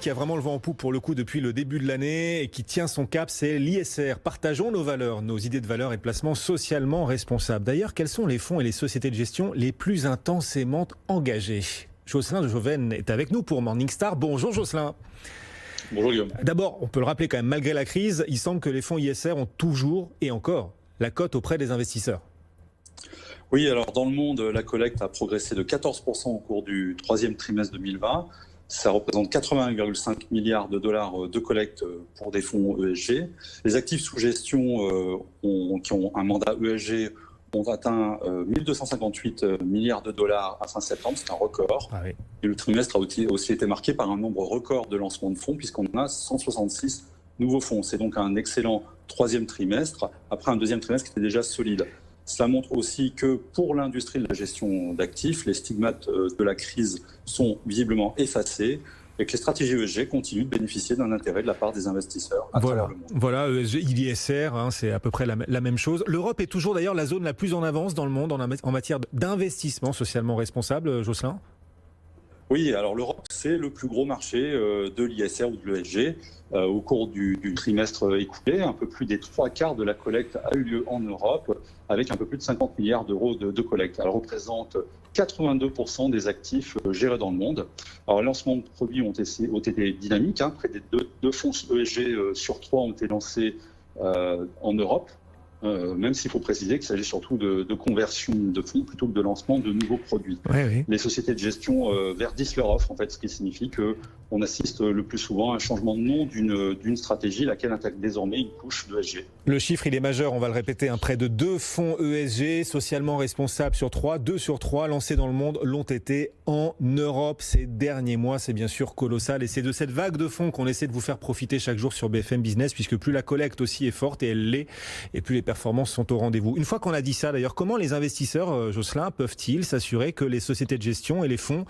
Qui a vraiment le vent en poupe pour le coup depuis le début de l'année et qui tient son cap, c'est l'ISR. Partageons nos valeurs, nos idées de valeurs et de placement socialement responsables. D'ailleurs, quels sont les fonds et les sociétés de gestion les plus intensément engagés? Jocelyn de Joven est avec nous pour Morningstar. Bonjour Jocelyn. Bonjour Guillaume. D'abord, on peut le rappeler quand même, malgré la crise, il semble que les fonds ISR ont toujours et encore la cote auprès des investisseurs. Oui, alors dans le monde, la collecte a progressé de 14% au cours du troisième trimestre 2020. Ça représente 81,5 milliards de dollars de collecte pour des fonds ESG. Les actifs sous gestion qui ont un mandat ESG ont atteint 1258 milliards de dollars à fin septembre, c'est un record. Ah oui. Et le trimestre a aussi été marqué par un nombre record de lancements de fonds, puisqu'on a 166 nouveaux fonds. C'est donc un excellent troisième trimestre, après un deuxième trimestre qui était déjà solide. Cela montre aussi que pour l'industrie de la gestion d'actifs, les stigmates de la crise sont visiblement effacés et que les stratégies ESG continuent de bénéficier d'un intérêt de la part des investisseurs à travers le monde. Voilà, ESG, ISR, c'est à peu près la même chose. L'Europe est toujours d'ailleurs la zone la plus en avance dans le monde en matière d'investissement socialement responsable, Jocelyn. Oui, alors l'Europe, c'est le plus gros marché de l'ISR ou de l'ESG. Au cours du trimestre écoulé, un peu plus des 3/4 de la collecte a eu lieu en Europe, avec un peu plus de 50 milliards d'euros de collecte. Elle représente 82% des actifs gérés dans le monde. Alors, les lancements de produits ont été dynamiques. Près de deux fonds ESG sur 3 ont été lancés en Europe. Même s'il faut préciser qu'il s'agit surtout de conversion de fonds plutôt que de lancement de nouveaux produits. Oui. Les sociétés de gestion verdissent leur offre, en fait, ce qui signifie qu'on assiste le plus souvent à un changement de nom d'une stratégie, laquelle intègre désormais une couche d'ESG. Le chiffre, il est majeur, on va le répéter, près de 2 fonds ESG socialement responsables sur 3, 2 sur 3 lancés dans le monde l'ont été en Europe ces derniers mois. C'est bien sûr colossal et c'est de cette vague de fonds qu'on essaie de vous faire profiter chaque jour sur BFM Business, puisque plus la collecte aussi est forte et elle l'est, et plus les performances sont au rendez-vous. Une fois qu'on a dit ça, d'ailleurs, comment les investisseurs, Jocelyn, peuvent-ils s'assurer que les sociétés de gestion et les fonds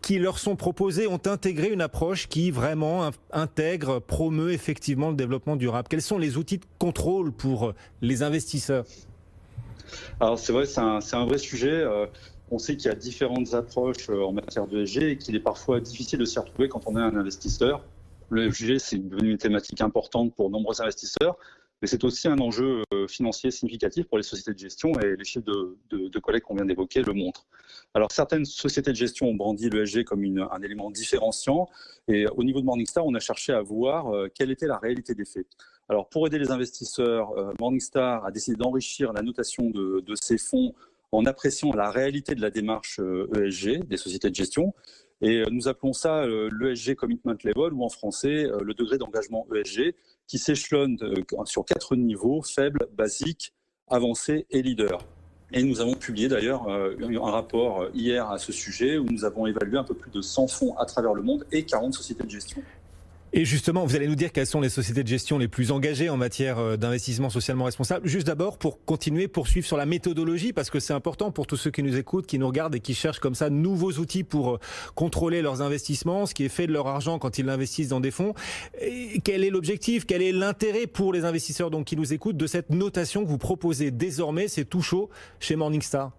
qui leur sont proposés ont intégré une approche qui vraiment intègre, promeut effectivement le développement durable? Quels sont les outils de contrôle pour les investisseurs? Alors c'est vrai, c'est un vrai sujet. On sait qu'il y a différentes approches en matière d'ESG et qu'il est parfois difficile de s'y retrouver quand on est un investisseur. Le ESG, c'est devenu une thématique importante pour nombreux investisseurs, mais c'est aussi un enjeu financier significatif pour les sociétés de gestion, et les chiffres de collecte qu'on vient d'évoquer le montrent. Alors certaines sociétés de gestion ont brandi l'ESG comme un élément différenciant, et au niveau de Morningstar, on a cherché à voir quelle était la réalité des faits. Alors pour aider les investisseurs, Morningstar a décidé d'enrichir la notation de ces fonds en appréciant la réalité de la démarche ESG des sociétés de gestion. Et nous appelons ça l'ESG Commitment Level, ou en français le degré d'engagement ESG, qui s'échelonne sur 4 niveaux: faible, basique, avancé et leader. Et nous avons publié d'ailleurs un rapport hier à ce sujet, où nous avons évalué un peu plus de 100 fonds à travers le monde et 40 sociétés de gestion. Et justement, vous allez nous dire quelles sont les sociétés de gestion les plus engagées en matière d'investissement socialement responsable. Juste d'abord, pour continuer, poursuivre sur la méthodologie, parce que c'est important pour tous ceux qui nous écoutent, qui nous regardent et qui cherchent comme ça de nouveaux outils pour contrôler leurs investissements, ce qui est fait de leur argent quand ils l'investissent dans des fonds. Et quel est l'objectif, quel est l'intérêt pour les investisseurs donc, qui nous écoutent de cette notation que vous proposez désormais? C'est tout chaud chez Morningstar.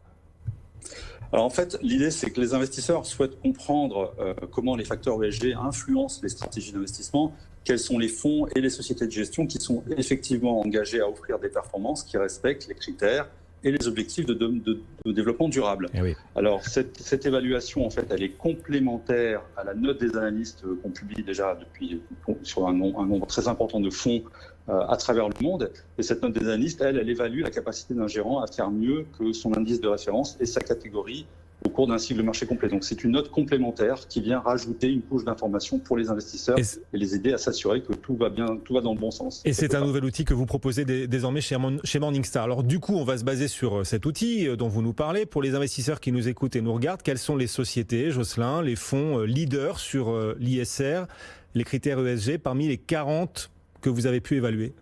Alors en fait, l'idée, c'est que les investisseurs souhaitent comprendre comment les facteurs ESG influencent les stratégies d'investissement, quels sont les fonds et les sociétés de gestion qui sont effectivement engagés à offrir des performances qui respectent les critères et les objectifs de développement durable. Eh oui. Alors cette évaluation, en fait, elle est complémentaire à la note des analystes qu'on publie déjà depuis sur un nombre très important de fonds à travers le monde. Et cette note des analystes, elle évalue la capacité d'un gérant à faire mieux que son indice de référence et sa catégorie au cours d'un cycle de marché complet. Donc c'est une note complémentaire qui vient rajouter une couche d'information pour les investisseurs et les aider à s'assurer que tout va bien, tout va dans le bon sens. Et c'est un nouvel outil que vous proposez désormais chez Morningstar. Alors du coup, on va se baser sur cet outil dont vous nous parlez. Pour les investisseurs qui nous écoutent et nous regardent, quelles sont les sociétés, Jocelyn, les fonds leaders sur l'ISR, les critères ESG, parmi les 40 que vous avez pu évaluer?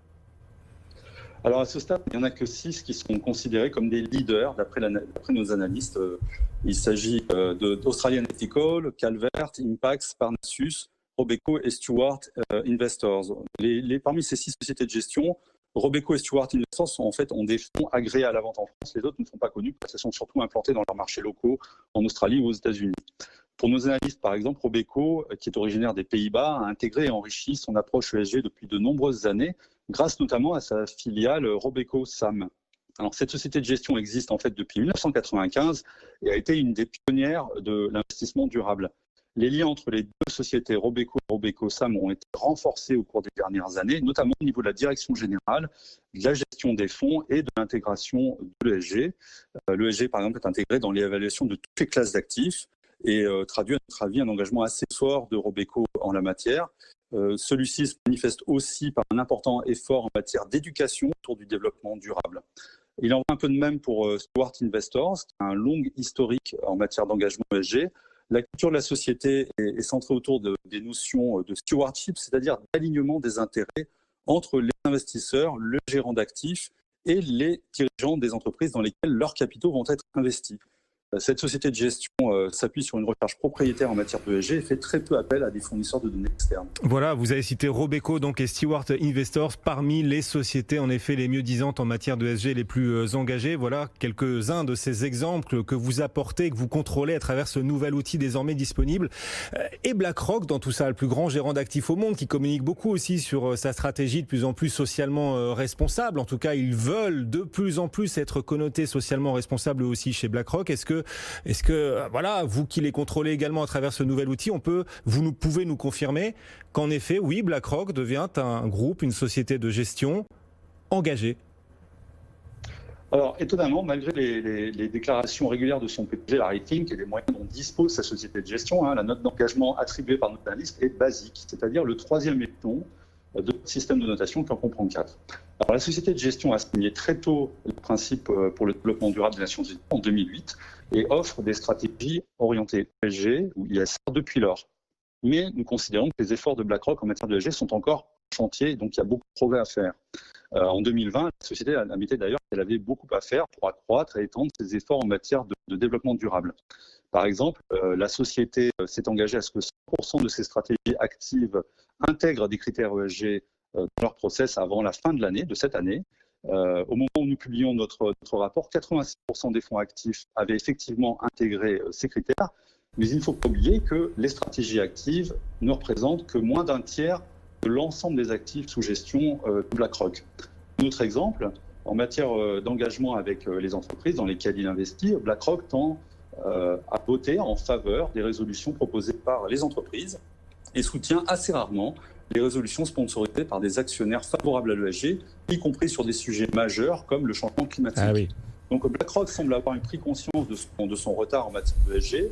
Alors à ce stade, il n'y en a que 6 qui sont considérés comme des leaders d'après nos analystes. Il s'agit d'Australian Ethical, Calvert, Impax, Parnassus, Robeco et Stewart Investors. Parmi ces 6 sociétés de gestion, Robeco et Stewart Investors ont des fonds agréés à la vente en France. Les autres ne sont pas connus parce qu'elles sont surtout implantées dans leurs marchés locaux en Australie ou aux États-Unis. Pour nos analystes, par exemple, Robeco, qui est originaire des Pays-Bas, a intégré et enrichi son approche ESG depuis de nombreuses années, grâce notamment à sa filiale Robeco SAM. Alors, cette société de gestion existe en fait depuis 1995 et a été une des pionnières de l'investissement durable. Les liens entre les deux sociétés, Robeco et Robeco SAM, ont été renforcés au cours des dernières années, notamment au niveau de la direction générale, de la gestion des fonds et de l'intégration de l'ESG. L'ESG, par exemple, est intégré dans l'évaluation de toutes les classes d'actifs et traduit, à notre avis, un engagement assez fort de Robeco en la matière. Celui-ci se manifeste aussi par un important effort en matière d'éducation autour du développement durable. Il en va un peu de même pour Stewart Investors, qui a un long historique en matière d'engagement ESG. La culture de la société est centrée autour des notions de stewardship, c'est-à-dire d'alignement des intérêts entre les investisseurs, le gérant d'actifs et les dirigeants des entreprises dans lesquelles leurs capitaux vont être investis. Cette société de gestion s'appuie sur une recherche propriétaire en matière d'ESG et fait très peu appel à des fournisseurs de données externes. Voilà, vous avez cité Robeco donc, et Stewart Investors parmi les sociétés en effet les mieux disantes en matière d'ESG, les plus engagées. Voilà quelques-uns de ces exemples que vous apportez, que vous contrôlez à travers ce nouvel outil désormais disponible. Et BlackRock, dans tout ça, le plus grand gérant d'actifs au monde, qui communique beaucoup aussi sur sa stratégie de plus en plus socialement responsable. En tout cas, ils veulent de plus en plus être connotés socialement responsables aussi chez BlackRock. Est-ce que voilà, vous qui les contrôlez également à travers ce nouvel outil, vous pouvez nous confirmer qu'en effet, oui, BlackRock devient un groupe, une société de gestion engagée? Alors, étonnamment, malgré les déclarations régulières de son PDG, Larry Fink, et les moyens dont dispose sa société de gestion, la note d'engagement attribuée par notre analyste est basique, c'est-à-dire le 3e échelon de notre système de notation qui en comprend 4. Alors, la société de gestion a signé très tôt le principe pour le développement durable des Nations Unies en 2008 et offre des stratégies orientées ESG ou ISR depuis lors. Mais nous considérons que les efforts de BlackRock en matière de ESG sont encore en chantier, donc il y a beaucoup de progrès à faire. En 2020, la société a admis d'ailleurs qu'elle avait beaucoup à faire pour accroître et étendre ses efforts en matière de développement durable. Par exemple, la société s'est engagée à ce que 100% de ses stratégies actives intègrent des critères ESG dans leur process avant la fin de l'année, de cette année. Au moment où nous publions notre rapport, 86% des fonds actifs avaient effectivement intégré ces critères, mais il ne faut pas oublier que les stratégies actives ne représentent que moins d'un tiers de l'ensemble des actifs sous gestion de BlackRock. Un autre exemple, en matière d'engagement avec les entreprises dans lesquelles il investit, BlackRock tend à voter en faveur des résolutions proposées par les entreprises et soutient assez rarement les résolutions sponsorisées par des actionnaires favorables à l'ESG, y compris sur des sujets majeurs comme le changement climatique. Ah oui. Donc BlackRock semble avoir pris conscience de son retard en matière d'ESG,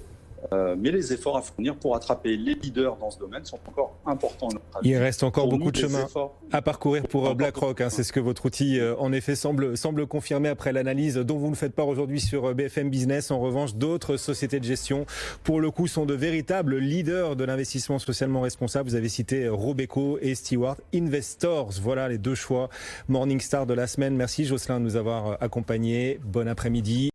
mais les efforts à fournir pour attraper les leaders dans ce domaine sont encore importants. Il reste encore beaucoup de chemin à parcourir pour BlackRock. C'est ce que votre outil, en effet, semble confirmer après l'analyse dont vous ne faites pas aujourd'hui sur BFM Business. En revanche, d'autres sociétés de gestion, pour le coup, sont de véritables leaders de l'investissement socialement responsable. Vous avez cité Robeco et Stewart Investors. Voilà les deux choix Morningstar de la semaine. Merci Jocelyn de nous avoir accompagnés. Bon après-midi.